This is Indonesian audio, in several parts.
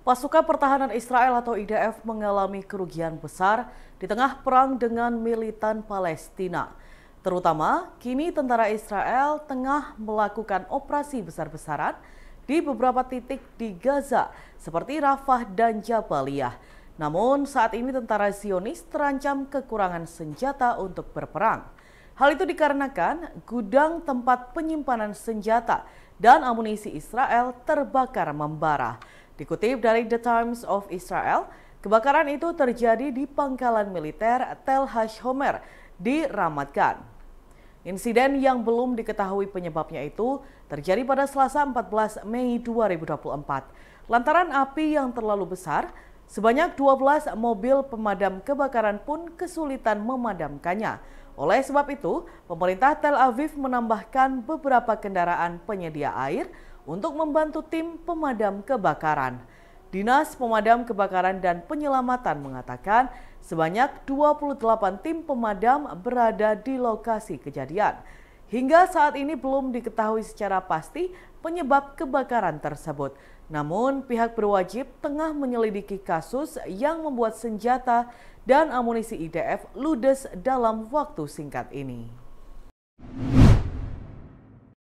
Pasukan Pertahanan Israel atau IDF mengalami kerugian besar di tengah perang dengan militan Palestina. Terutama, kini tentara Israel tengah melakukan operasi besar-besaran di beberapa titik di Gaza, seperti Rafah dan Jabaliyah. Namun, saat ini tentara Zionis terancam kekurangan senjata untuk berperang. Hal itu dikarenakan gudang tempat penyimpanan senjata dan amunisi Israel terbakar membara. Dikutip dari The Times of Israel, kebakaran itu terjadi di pangkalan militer Tel Hashomer di Ramat Gan. Insiden yang belum diketahui penyebabnya itu terjadi pada Selasa 14 Mei 2024. Lantaran api yang terlalu besar, sebanyak 12 mobil pemadam kebakaran pun kesulitan memadamkannya. Oleh sebab itu, pemerintah Tel Aviv menambahkan beberapa kendaraan penyedia air untuk membantu tim pemadam kebakaran. Dinas Pemadam Kebakaran dan Penyelamatan mengatakan sebanyak 28 tim pemadam berada di lokasi kejadian. Hingga saat ini belum diketahui secara pasti penyebab kebakaran tersebut. Namun pihak berwajib tengah menyelidiki kasus yang membuat senjata dan amunisi IDF ludes dalam waktu singkat ini.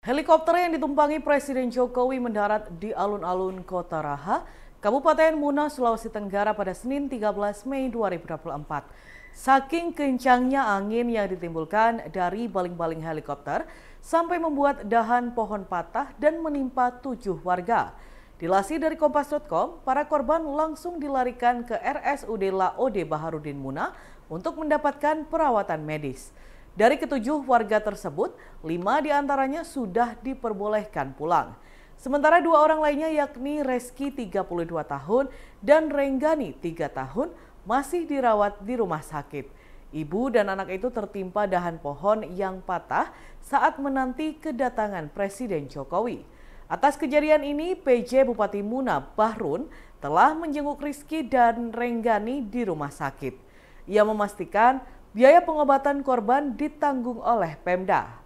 Helikopter yang ditumpangi Presiden Jokowi mendarat di alun-alun Kota Raha, Kabupaten Muna, Sulawesi Tenggara pada Senin 13 Mei 2024. Saking kencangnya angin yang ditimbulkan dari baling-baling helikopter sampai membuat dahan pohon patah dan menimpa 7 warga. Dilansir dari Kompas.com, para korban langsung dilarikan ke RSUD Laode Baharudin Muna untuk mendapatkan perawatan medis. Dari ketujuh warga tersebut, 5 diantaranya sudah diperbolehkan pulang. Sementara 2 orang lainnya yakni Reski 32 tahun dan Renggani 3 tahun masih dirawat di rumah sakit. Ibu dan anak itu tertimpa dahan pohon yang patah saat menanti kedatangan Presiden Jokowi. Atas kejadian ini, PJ Bupati Muna Bahrun telah menjenguk Rizky dan Renggani di rumah sakit. Ia memastikan biaya pengobatan korban ditanggung oleh Pemda.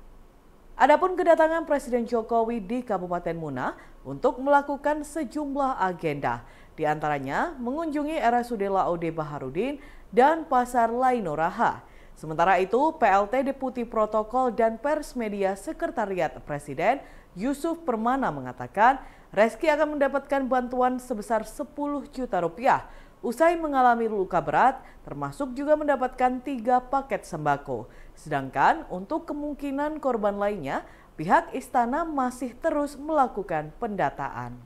Adapun kedatangan Presiden Jokowi di Kabupaten Muna untuk melakukan sejumlah agenda, di antaranya mengunjungi RSUD Laode Baharudin dan Pasar Laino Raha. Sementara itu, PLT Deputi Protokol dan Pers Media Sekretariat Presiden Yusuf Permana mengatakan Reski akan mendapatkan bantuan sebesar 10 juta rupiah usai mengalami luka berat, termasuk juga mendapatkan 3 paket sembako. Sedangkan untuk kemungkinan korban lainnya, pihak istana masih terus melakukan pendataan.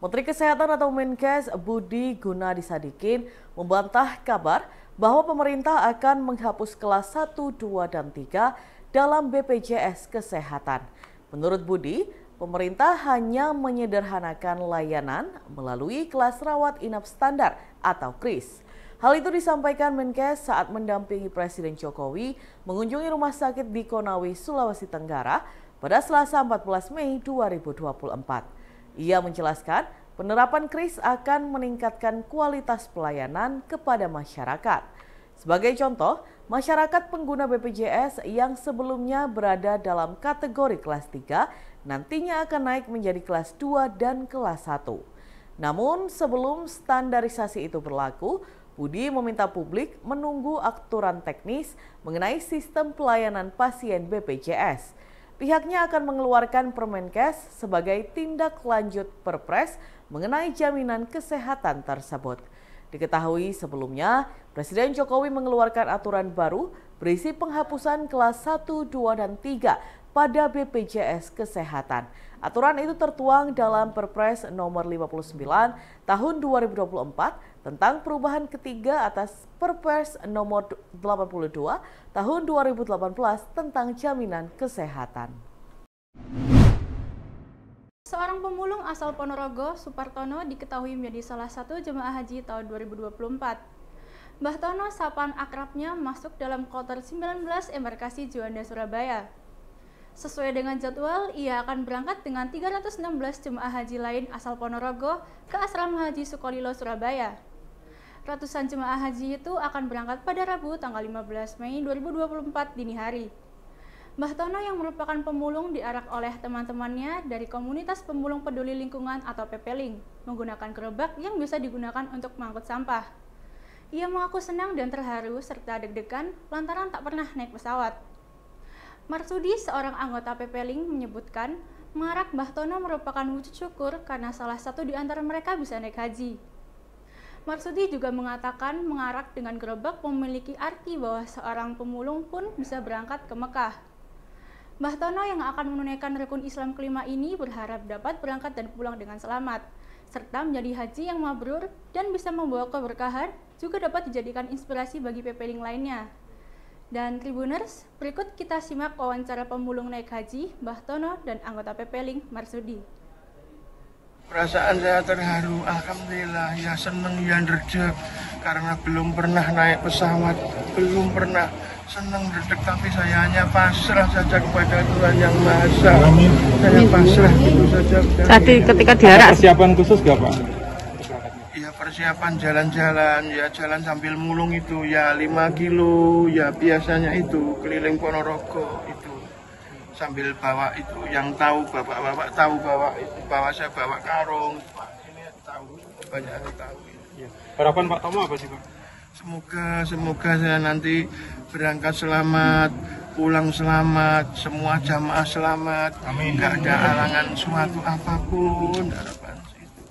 Menteri Kesehatan atau Menkes Budi Gunadisadikin membantah kabar bahwa pemerintah akan menghapus kelas 1, 2, dan 3 dalam BPJS Kesehatan. Menurut Budi, pemerintah hanya menyederhanakan layanan melalui kelas rawat inap standar atau KRIS. Hal itu disampaikan Menkes saat mendampingi Presiden Jokowi mengunjungi rumah sakit di Konawe, Sulawesi Tenggara pada Selasa 14 Mei 2024. Ia menjelaskan penerapan KRIS akan meningkatkan kualitas pelayanan kepada masyarakat. Sebagai contoh, masyarakat pengguna BPJS yang sebelumnya berada dalam kategori kelas 3 nantinya akan naik menjadi kelas 2 dan kelas 1. Namun sebelum standarisasi itu berlaku, Budi meminta publik menunggu aturan teknis mengenai sistem pelayanan pasien BPJS. Pihaknya akan mengeluarkan Permenkes sebagai tindak lanjut Perpres mengenai jaminan kesehatan tersebut. Diketahui sebelumnya, Presiden Jokowi mengeluarkan aturan baru berisi penghapusan kelas 1, 2, dan 3 pada BPJS Kesehatan. Aturan itu tertuang dalam Perpres nomor 59 tahun 2024 tentang perubahan ketiga atas Perpres nomor 82 tahun 2018 tentang jaminan kesehatan. Seorang pemulung asal Ponorogo, Supartono, diketahui menjadi salah satu jemaah haji tahun 2024. Mbah Tono, sapaan akrabnya, masuk dalam kloter 19 embarkasi Juanda Surabaya. Sesuai dengan jadwal, ia akan berangkat dengan 316 jemaah haji lain asal Ponorogo ke Asrama Haji Sukolilo, Surabaya. Ratusan jemaah haji itu akan berangkat pada Rabu tanggal 15 Mei 2024 dini hari. Mbah Tono yang merupakan pemulung diarak oleh teman-temannya dari komunitas pemulung peduli lingkungan atau PPLING menggunakan gerobak yang bisa digunakan untuk mengangkut sampah. Ia mengaku senang dan terharu serta deg-degan lantaran tak pernah naik pesawat. Marsudi, seorang anggota PPLING, menyebutkan mengarak Mbah Tono merupakan wujud syukur karena salah satu di antara mereka bisa naik haji. Marsudi juga mengatakan mengarak dengan gerobak memiliki arti bahwa seorang pemulung pun bisa berangkat ke Mekah. Mbah Tono yang akan menunaikan rukun Islam kelima ini berharap dapat berangkat dan pulang dengan selamat, serta menjadi haji yang mabrur dan bisa membawa keberkahan, juga dapat dijadikan inspirasi bagi PPLING lainnya. Dan Tribuners, berikut kita simak wawancara pemulung naik haji Mbah Tono dan anggota PPLING Marsudi. Perasaan saya terharu, alhamdulillah, ya seneng, ya ndredeg, karena belum pernah naik pesawat, belum pernah. Senang dedek, tapi saya hanya pasrah saja kepada Tuhan Yang Maha Esa. Saya pasrah itu saja. Tadi ketika diarak persiapan khusus gak Pak? Ya persiapan jalan-jalan, ya jalan sambil mulung itu, ya 5 kilo, ya biasanya itu keliling Ponorogo itu sambil bawa itu, yang tahu bapak-bapak tahu bawa saya bawa karung, ini tahu banyak yang tahu. Harapan Pak Tomo apa sih Pak? Semoga saya nanti berangkat selamat, pulang selamat, semua jamaah selamat, nggak ada halangan suatu apapun. Harapan itu.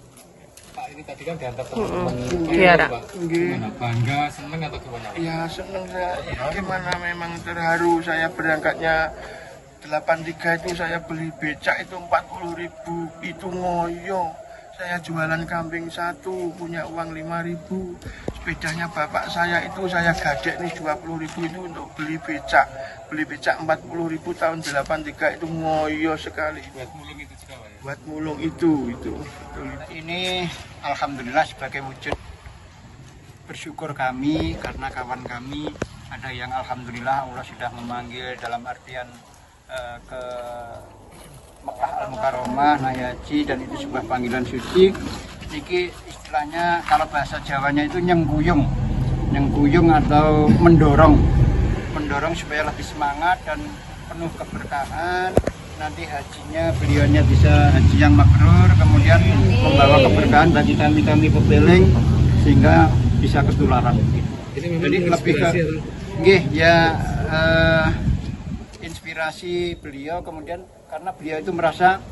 Pak, ini tadi kan diantar teman-teman Pak. Gimana, bangga, seneng atau gimana? Ya seneng saya, gimana memang terharu. Saya berangkatnya 83 itu saya beli becak itu 40.000, itu ngoyo. Saya jualan kambing 1, punya uang 5.000. Sepedanya bapak saya itu saya gadek nih 20.000 itu untuk beli becak. Beli becak 40.000 tahun 83 itu ngoyo sekali. Buat mulung itu juga Pak ya? Buat mulung itu. Ini alhamdulillah sebagai wujud bersyukur kami karena kawan kami ada yang alhamdulillah Allah sudah memanggil dalam artian ke Mekah Al-Mukarramah, naik haji, dan itu sebuah panggilan suci. Ini istilahnya kalau bahasa Jawanya itu nyengguyung atau mendorong supaya lebih semangat dan penuh keberkahan. Nanti hajinya beliaunya bisa haji yang mabrur, kemudian membawa keberkahan bagi kami PPLING sehingga bisa ketularan. Jadi lebih ke inspirasi beliau, kemudian karena beliau itu merasa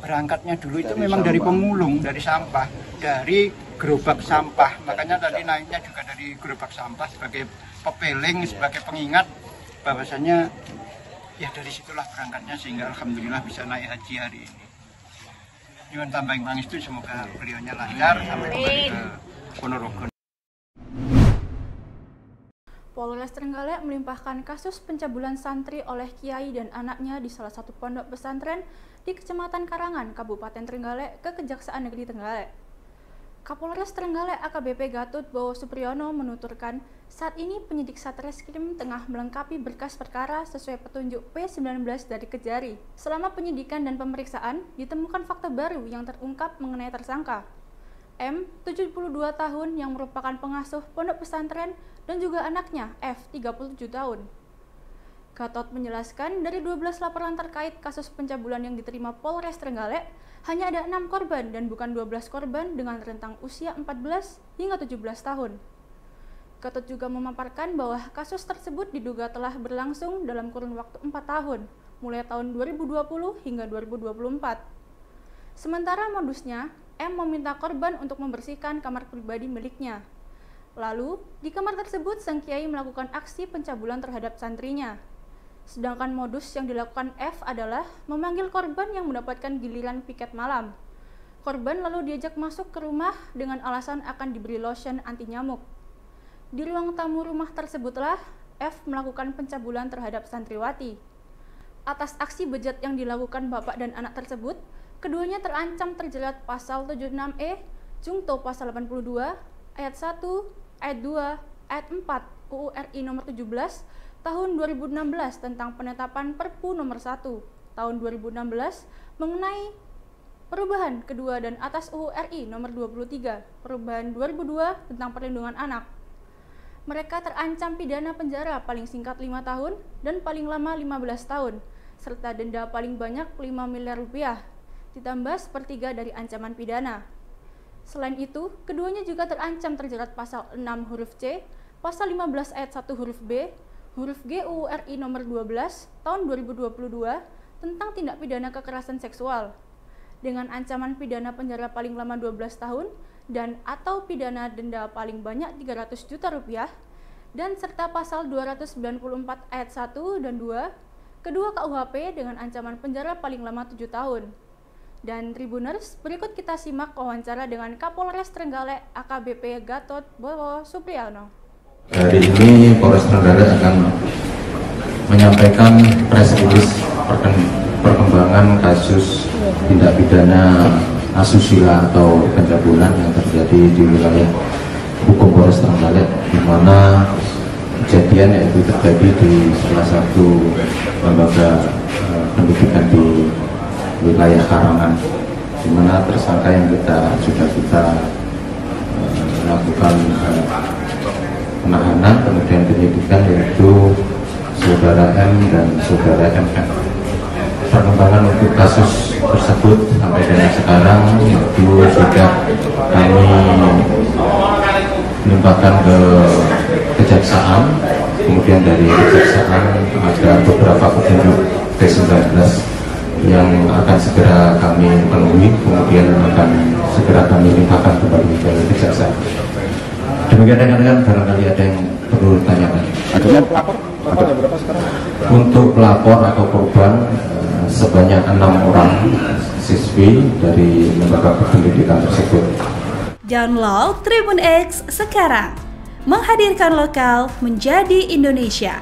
berangkatnya dulu itu memang dari pemulung, dari sampah, dari gerobak sampah. Makanya tadi naiknya juga dari gerobak sampah sebagai PPLING, sebagai pengingat bahwasanya ya dari situlah berangkatnya sehingga alhamdulillah bisa naik haji hari ini. Nyuwun tambahing pangestu, semoga beliaunya lancar sampai kembali ke Ponorogo. Polres Trenggalek melimpahkan kasus pencabulan santri oleh kiai dan anaknya di salah satu pondok pesantren di Kecamatan Karangan, Kabupaten Trenggalek ke Kejaksaan Negeri Trenggalek. Kapolres Trenggalek AKBP Gatot Bowo Supriyono menuturkan saat ini penyidik Satreskrim tengah melengkapi berkas perkara sesuai petunjuk P19 dari Kejari. Selama penyidikan dan pemeriksaan, ditemukan fakta baru yang terungkap mengenai tersangka M, 72 tahun yang merupakan pengasuh pondok pesantren, dan juga anaknya F, 37 tahun. Gatot menjelaskan dari 12 laporan terkait kasus pencabulan yang diterima Polres Trenggalek, hanya ada 6 korban dan bukan 12 korban dengan rentang usia 14 hingga 17 tahun. Gatot juga memaparkan bahwa kasus tersebut diduga telah berlangsung dalam kurun waktu 4 tahun, mulai tahun 2020 hingga 2024. Sementara modusnya, M meminta korban untuk membersihkan kamar pribadi miliknya. Lalu, di kamar tersebut sang kiai melakukan aksi pencabulan terhadap santrinya. Sedangkan modus yang dilakukan F adalah memanggil korban yang mendapatkan giliran piket malam. Korban lalu diajak masuk ke rumah dengan alasan akan diberi lotion anti nyamuk. Di ruang tamu rumah tersebutlah F melakukan pencabulan terhadap santriwati. Atas aksi bejat yang dilakukan bapak dan anak tersebut, keduanya terancam terjerat pasal 76E, Jungto pasal 82, ayat 1, ayat 2, ayat 4 UU RI nomor 17 tahun 2016 tentang penetapan Perpu nomor 1 tahun 2016 mengenai perubahan kedua dan atas UU RI nomor 23 perubahan 2002 tentang perlindungan anak. Mereka terancam pidana penjara paling singkat 5 tahun dan paling lama 15 tahun, serta denda paling banyak 5 miliar rupiah, ditambah sepertiga dari ancaman pidana. Selain itu, keduanya juga terancam terjerat pasal 6 huruf C, pasal 15 ayat 1 huruf B, huruf G UU RI nomor 12 tahun 2022 tentang tindak pidana kekerasan seksual, dengan ancaman pidana penjara paling lama 12 tahun dan atau pidana denda paling banyak 300 juta rupiah, dan serta pasal 294 ayat 1 dan 2, kedua KUHP dengan ancaman penjara paling lama 7 tahun. Dan Tribuners, berikut kita simak wawancara dengan Kapolres Trenggalek AKBP Gatot Bowo Supriyono. Hari ini Polres Trenggalek akan menyampaikan press release perkembangan kasus tindak pidana asusila atau pencabulan yang terjadi di wilayah hukum Polres Trenggalek, di mana kejadian yaitu terjadi di salah satu lembaga pendidikan di wilayah Karangan, di mana tersangka yang sudah kita lakukan penahanan kemudian penyidikan yaitu saudara M dan saudara MF. Perkembangan untuk kasus tersebut sampai dengan sekarang itu sudah kami limpahkan ke kejaksaan, kemudian dari kejaksaan ada beberapa petunjuk T19 yang akan segera kami penuhi, kemudian akan segera kami limpahkan kembali ke kejaksaan. Demikian rekan-rekan, barangkali ada yang perlu ditanyakan. Adanya pelapor ada berapa sekarang? Untuk pelapor atau korban sebanyak 6 orang siswi dari lembaga pendidikan tersebut. Download Tribun X sekarang, menghadirkan lokal menjadi Indonesia.